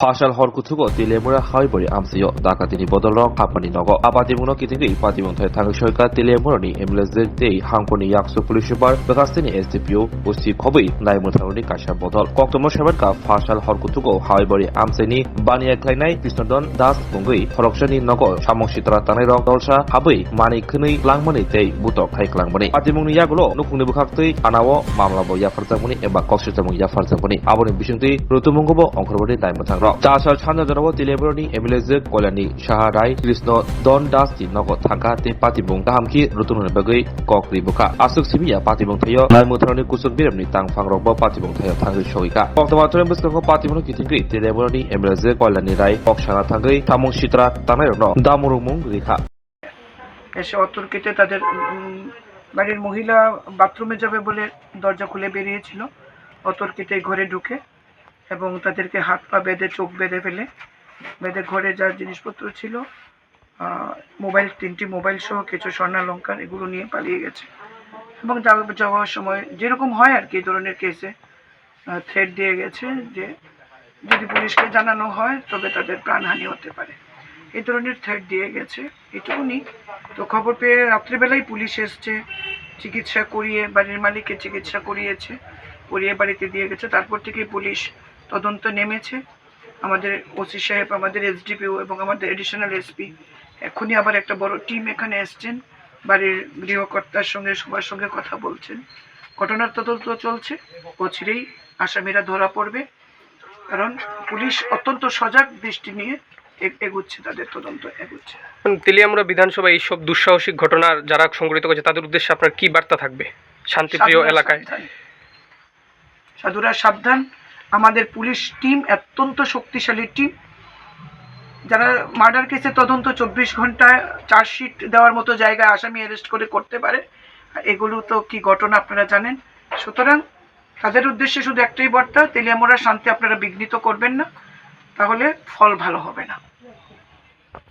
파샬 헐쿠투고 딜레무라 하이버리 암스요 다카티니 보돌롱 하파니 너고 아바디무노 기티기 파디몬타이 당쇼이카 딜레무로니 엠레즈 데이 항코니 약수 পুলিশবার বেকাস্তিনি SDPO OC খবই নাইমুথারনি কাশা বদল কক্তমো সেবারকা ফাশাল হরকুতুগো হাইবরি আমসেনি বানিয়া খাইনাই কৃষ্ণদন দাস বঙ্গই হরকসানি নগ সামংসিতরা তানাই rock দলসা হাবই মানি খনি লাংমনি তেই বুতক খাইক্লাংমনি পাতিমুংনি ইয়াগুলো নুকুংনি বুখাক্তই আনাও মামলাবো ইয়াফারজামনি এবা কক্সিতামু ইয়াফারজামনি আবনি বিসুংতি ঋতুমঙ্গবো অংখরবনি নাইমুথাং চাষার ছান্দাজরাবো তিলেবরনি এমএলএজ কল্যাণী সাহা রায় কৃষ্ণ দন দাস তি নগ থাকা তে পাতিবুং গাহামকি ঋতুমনি বাগৈ কক্রি বুকা আসুক সিমিয়া পাতিবুং থাইও নাইমুথারনি কুসুক বিরামনি তাংফাং রকবো পাতিবুং থাইও থাঙ্গৈ সহিকা বর্তমানে বুসকো পাতিবুং কিতিংগৈ তিলেবরনি এমএলএজ কল্যাণী রায় কক্সানা থাঙ্গৈ থামুং সিত্রা তানাই রন দামুরুমুং রেখা এসে অতর্কিতে তাদের বাড়ির মহিলা বাথরুমে যাবে বলে দরজা খুলে বেরিয়েছিল অতর্কিতে ঘরে ঢুকে এবং তাদেরকে হাত পা বেঁধে চোখ বেঁধে ফেলে বেঁধে ঘরে যা জিনিসপত্র ছিল মোবাইল 3টি মোবাইল সহ কিছু স্বর্ণালঙ্কার এগুলো নিয়ে পালিয়ে গেছে এবং যাওয়ার সময় যেরকম হয় আর কি এই ধরনের কেসে থ্রেট দিয়ে গেছে যে যদি পুলিশকে জানানো হয় তবে তাদের প্রাণহানি হতে পারে এই ধরনের থ্রেট দিয়ে গেছে এটুকুনি তো খবর পেয়ে রাত্রিবেলায় পুলিশ এসছে চিকিৎসা করিয়ে বাড়ির মালিককে চিকিৎসা করিয়েছে করিয়ে বাড়িতে দিয়ে গেছে তারপর থেকে পুলিশ তদন্ত নেমেছে আমাদের ওসি সাহেব আমাদের এসডিপিও এবং আমাদের এডিশনাল এসপি এখনই আবার একটা বড় টিম এখানে এসছেন বাড়ির গৃহকর্তার সঙ্গে সবার সঙ্গে কথা বলছেন ঘটনার তদন্ত চলছে অচিরেই আসামিরা ধরা পড়বে কারণ পুলিশ অত্যন্ত সজাগ দৃষ্টি নিয়ে এগুচ্ছে তাদের তদন্ত এগুচ্ছে। তেলিয়ামুড়া বিধানসভা এইসব দুঃসাহসিক ঘটনার যারা সংঘটিত করেছে তাদের উদ্দেশ্যে আপনার কি বার্তা থাকবে শান্তিপ্রিয় এলাকায়? সাধুরা সাবধান আমাদের পুলিশ টিম অত্যন্ত শক্তিশালী টিম যারা মার্ডার কেসে তদন্ত 24 ঘন্টায় চার্জশিট দেওয়ার মতো জায়গায় আসামি অ্যারেস্ট করে করতে পারে এগুলো তো কি ঘটনা আপনারা জানেন সুতরাং তাদের উদ্দেশ্যে শুধু একটাই বার্তা তেলিয়ামুড়ার শান্তি আপনারা বিঘ্নিত করবেন না তাহলে ফল ভালো হবে না।